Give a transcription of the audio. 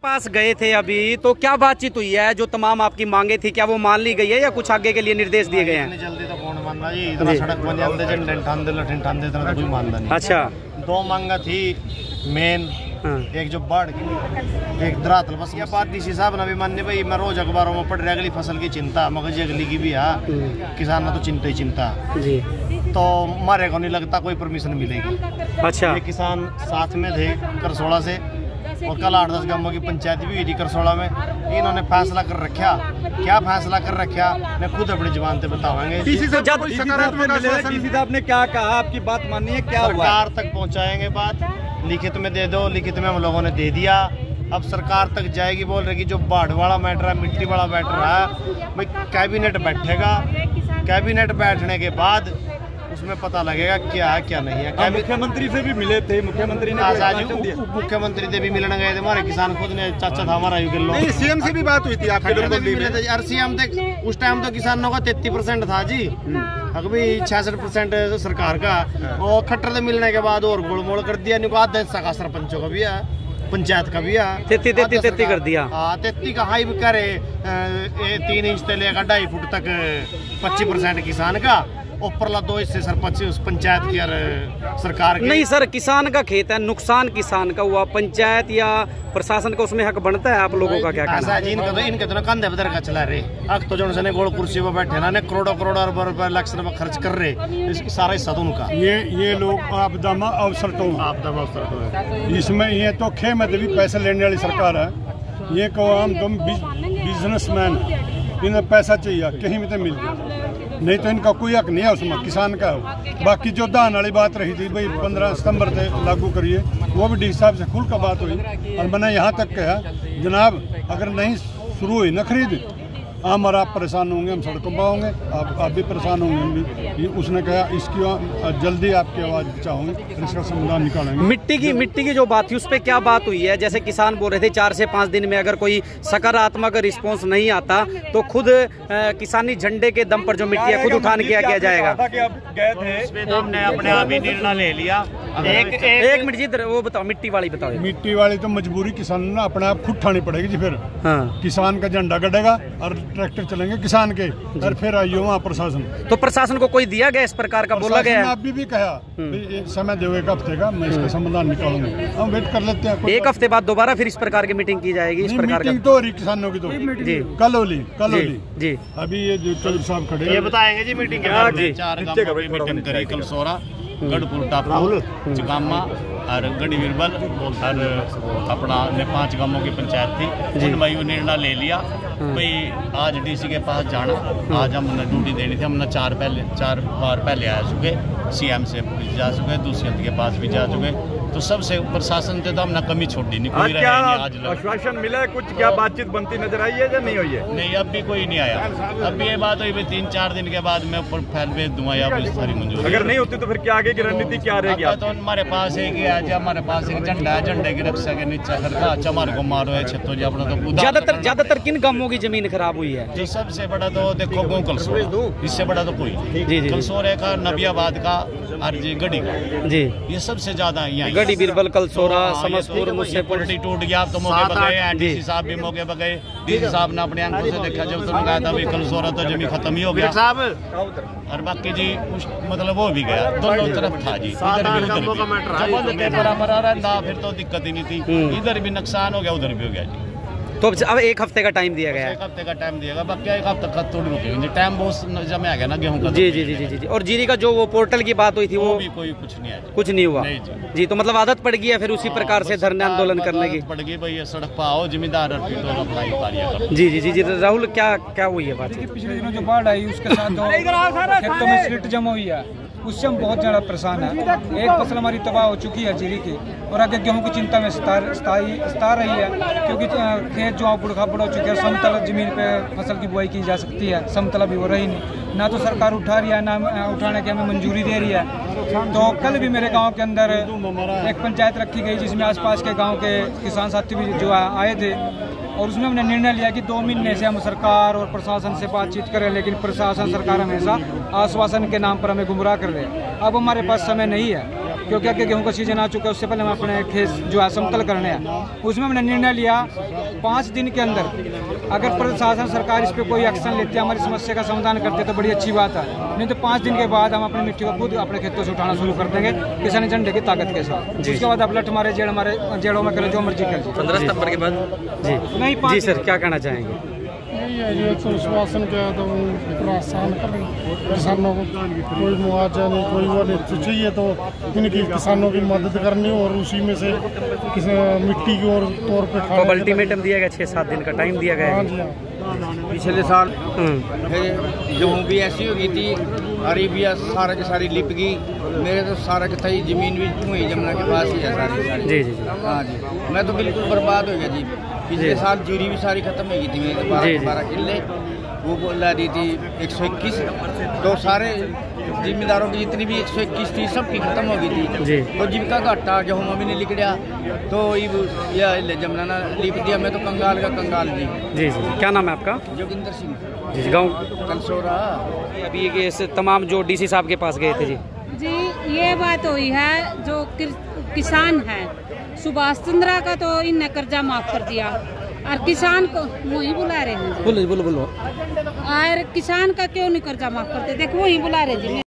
पास गए थे अभी, तो क्या बातचीत हुई है? जो तमाम आपकी मांगे थी क्या वो मान ली गई है या कुछ आगे के लिए निर्देश दिए गए हैं? जल्दी तो कौन मानना जी, इतना सड़क बन जाते इतना तो कोई मानना नहीं। अच्छा, दो मांगा थी मेन, एक जो बाढ़ की, एक धरातल बस। ये बात डीसी साहब ने भी मान्य भाई, मैं रोज अखबारों में पढ़ रहा अगली फसल की चिंता, मगर जी अगली की भी है, किसान ने तो चिंता ही चिंता जी। तो हमारे को नहीं लगता कोई परमिशन मिलेगी। अच्छा, ये किसान साथ में थे करसोड़ा से, और कल 8-10 गांवों की पंचायत भी हुई थी करसोड़ा में। इन्होंने फैसला कर रखा, क्या फैसला कर रखा मैं खुद अपनी जुबान से बतावांगे। डीसी साहब ने क्या कहा, आपकी बात माननी है, क्या सरकार तक पहुंचाएंगे बात, लिखित में दे दो, लिखित में हम लोगों ने दे दिया, अब सरकार तक जाएगी। बोल रहे कि जो बाढ़ वाला मैटर है, मिट्टी वाला मैटर है, भाई कैबिनेट बैठेगा, कैबिनेट बैठने के बाद उसमें पता लगेगा क्या है क्या नहीं है। मुख्यमंत्री से भी मिले थे, मुख्यमंत्री ने उप मुख्यमंत्री से भी मिलने गए थे, हमारे किसान खुद ने, चाचा था हमारा सीएम से भी बात हुई थी आपके? सीएम तक उस टाइम तो किसानों का 33% था जी, अभी 66% सरकार का। और खट्टर से मिलने के बाद और गोलमोल कर दिया, नहीं आधा हिस्सा का सरपंचों का भी है, पंचायत का भी है, 33 कर दिया। हाँ 33 का हाई भी करे, 3 इंच से लेकर 2.5 फुट तक 25% किसान का, ऊपरला 2 हिस्से सरपंच उस पंचायत की और सरकार की। नहीं सर, किसान का खेत है, नुकसान किसान का हुआ, पंचायत या प्रशासन का उसमें हक बनता है। आप लोगों का क्या कहना है? इनके तो कंधे बदर का चला रहे, अब तो जो ने गोल कुर्सी पर बैठे ना, करोड़ों अरबों रुपए इलेक्शन में खर्च कर रहे, सारा हिस्सा तो उनका। ये लोग आपदा में अवसर तो इसमें ये तो खे में भी पैसे लेने वाली सरकार है। ये कहो हम तुम बिजनेसमैन, इन्हें पैसा चाहिए कहीं में तो मिल जाए, नहीं तो इनका कोई हक नहीं है उसमें, किसान का है। बाकी जो दान वाली बात रही थी भाई 15 सितंबर से लागू करिए, वो भी डी साहब से खुल का बात हुई, और मैंने यहाँ तक कहा जनाब अगर नहीं शुरू हुई न खरीद, हम और आप परेशान होंगे, हम सड़कों पर होंगे, आप भी परेशान होंगे हम भी। उसने कहा इसकी जल्दी आपकी आवाज़ चाहूँगी, इसका समाधान निकालेंगे। मिट्टी की जो बात थी उस पर क्या बात हुई है? जैसे किसान बोल रहे थे 4 से 5 दिन में अगर कोई सकारात्मक रिस्पांस नहीं आता तो खुद किसानी झंडे के दम पर जो मिट्टी है खुद उठान किया जाएगा। हमने अपने आप ही निर्णय ले लिया। एक मिनट जी, वो बताओ मिट्टी वाली बताओ। मिट्टी वाली तो मजबूरी किसान ने अपने आप खुद उठानी पड़ेगी जी। फिर किसान का झंडा गड़ेगा और ट्रैक्टर चलेंगे किसान के, और फिर आइए वहाँ प्रशासन। तो प्रशासन को कोई दिया गया इस प्रकार का? बोला गया है अभी भी कहा समय दो 1 हफ्ते का, मैं इसका समाधान निकालूंगा। हम वेट कर लेते हैं, 1 हफ्ते बाद दोबारा फिर इस प्रकार की मीटिंग की जाएगी। इस प्रकार की तो किसानों की तो जी कल होली जी। अभी ये जो चौधरी साहब खड़े ये बताएंगे जी मीटिंग के बाद 4 गांवों की मीटिंग करी, कलसोरा, गढ़पुर, टापू, चिकामा और गढ़ी बिरबल, और अपना 5 गांवों की पंचायत थी, उनमें ये निर्णय ले लिया भाई आज डीसी के पास जाना। आज हमने ड्यूटी देनी थी, हमने 4 बार पहले आ चुके, सीएम से जा चुके, दूसरे के पास भी जा चुके, तो सबसे प्रशासन से तो हमने कमी छोड़ी नहीं, कोई रहा नहीं। आज आश्वासन मिला कुछ, क्या बातचीत बनती नजर आई है या नहीं हुई है? नहीं, अब भी कोई नहीं आया। अब भी ये बात हुई 3-4 दिन के बाद मैं ऊपर फैल भेज दूंगा या सारी मंजूरी। अगर नहीं होती तो फिर क्या आगे की रणनीति क्या रहेगी? तो हमारे पास है कि आज हमारे पास एक झंडा है, झंडे की रक्षा के नीचे सरकार चमार को मारो है छतो जी अपना। तो ज्यादातर किन गांवों की जमीन खराब हुई है? जो सबसे बड़ा तो देखो गो कलसोरा, इससे बड़ा तो कोई कलसोरे का, नबियाबाद का और जी गढ़ी का जी, ये सबसे ज्यादा यहाँ गढ़ी बिरबल कलसोरा समस्तपुर मुझसे टूट गया। तो मौके पर गए, डीसी साहब भी मौके पर गए, डीसी साहब ने अपने आंखों से देखा, जब तुमने कहा था भाई कलसोरा तो जमीन खत्म ही हो गया साहब, और बाकी जी मतलब वो भी गया, दोनों तरफ था जी, इधर भी उधर भी बराबर आ रहा था, फिर तो दिक्कत ही नहीं थी, इधर भी नुकसान हो गया उधर भी हो गया जी। तो अब 1 हफ्ते का टाइम दिया गया है? 1 हफ्ते का टाइम दिया गया, बाकी 1 हफ्ते तक थोड़ी रुकेंगे, टाइम बहुत जमे आ गया ना गेहूं का। जी। और जीरी का जो वो पोर्टल की बात हुई थी वो भी कोई कुछ नहीं आया, कुछ नहीं हुआ जी। तो मतलब आदत पड़ गई है फिर उसी प्रकार से धरने आंदोलन करने की? पड़ गई भाई, सड़क पर आओ, जिम्मेदार जी। राहुल क्या हुई है बात? पिछले दिनों जो बाढ़ आई उसके साथ खेतों में स्लिट जमा हुई है, उससे हम बहुत ज़्यादा परेशान है। एक फसल हमारी तबाह हो चुकी है जीरी की, और आगे गेहूं की चिंता में सता रही है, क्योंकि खेत जो बुढ़ा हो चुके हैं, समतल जमीन पे फसल की बुआई की जा सकती है, समतल भी हो रही नहीं, ना तो सरकार उठा रही है, ना उठाने की हमें मंजूरी दे रही है। तो कल भी मेरे गांव के अंदर एक पंचायत रखी गई जिसमें आसपास के गांव के किसान साथी भी जो आए थे, और उसमें हमने निर्णय लिया कि 2 महीने से हम सरकार और प्रशासन से बातचीत करें, लेकिन प्रशासन सरकार हमेशा आश्वासन के नाम पर हमें गुमराह कर रहे हैं। अब हमारे पास समय नहीं है, क्योंकि आगे गेहूं का सीजन आ चुका है। उससे पहले हम अपने खेत जो है समतल करने हैं, उसमें हमने निर्णय लिया 5 दिन के अंदर अगर प्रशासन सरकार इस पर कोई एक्शन लेती है, हमारी समस्या का समाधान करते तो बड़ी अच्छी बात है, नहीं तो 5 दिन के बाद हम अपनी मिट्टी को खुद अपने खेतों से उठाना शुरू कर देंगे किसान झंडे की ताकत के साथ। उसके बाद अब लट हमारे जेड़ों में करें जो मर्जी करें। 15 सितंबर के बाद जी सर क्या कहना चाहेंगे? ये तो शासन के तो प्रोत्साहन करें किसानों को, कोई मुआवजा नहीं कोई वो नहीं चाहिए तो इनकी किसानों की मदद करनी और उसी में से मिट्टी की और तौर पे तो अल्टीमेटम दिया गया 6-7 दिन का टाइम दिया गया है। पिछले साल गेहूँ भी ऐसी हो गई थी, हरी भी सारा की सारी लिप गई, मेरे तो सारा की थी जमीन भी हुई जमुना के पास ही है सारी। जी जी हाँ जी, मैं तो बिल्कुल बर्बाद हो गया जी। पिछले साल जीरी भी सारी खत्म हो गई थी मेरे 12 किले, वो बोल रही थी 121, तो सारे जिम्मेदारों की जितनी भी 121 थी सबकी खत्म हो गई थी। तो जीविका घाटा गेहूँ भी नहीं लिखड़ा, तो ये जमुना लिप दिया, मैं तो कंगाल का कंगाल जी। जी जी क्या नाम है आपका? जोगिंदर सिंह जी गाँव कलसोरा। अभी ये तमाम जो DC साहब के पास गए थे जी ये बात हुई है, जो किसान है सुभाष चंद्रा का तो इनने कर्जा माफ कर दिया और किसान को वही बुला रहे हैं। बोलो और किसान का क्यों नहीं कर्जा माफ करते? देखो वही बुला रहे जी।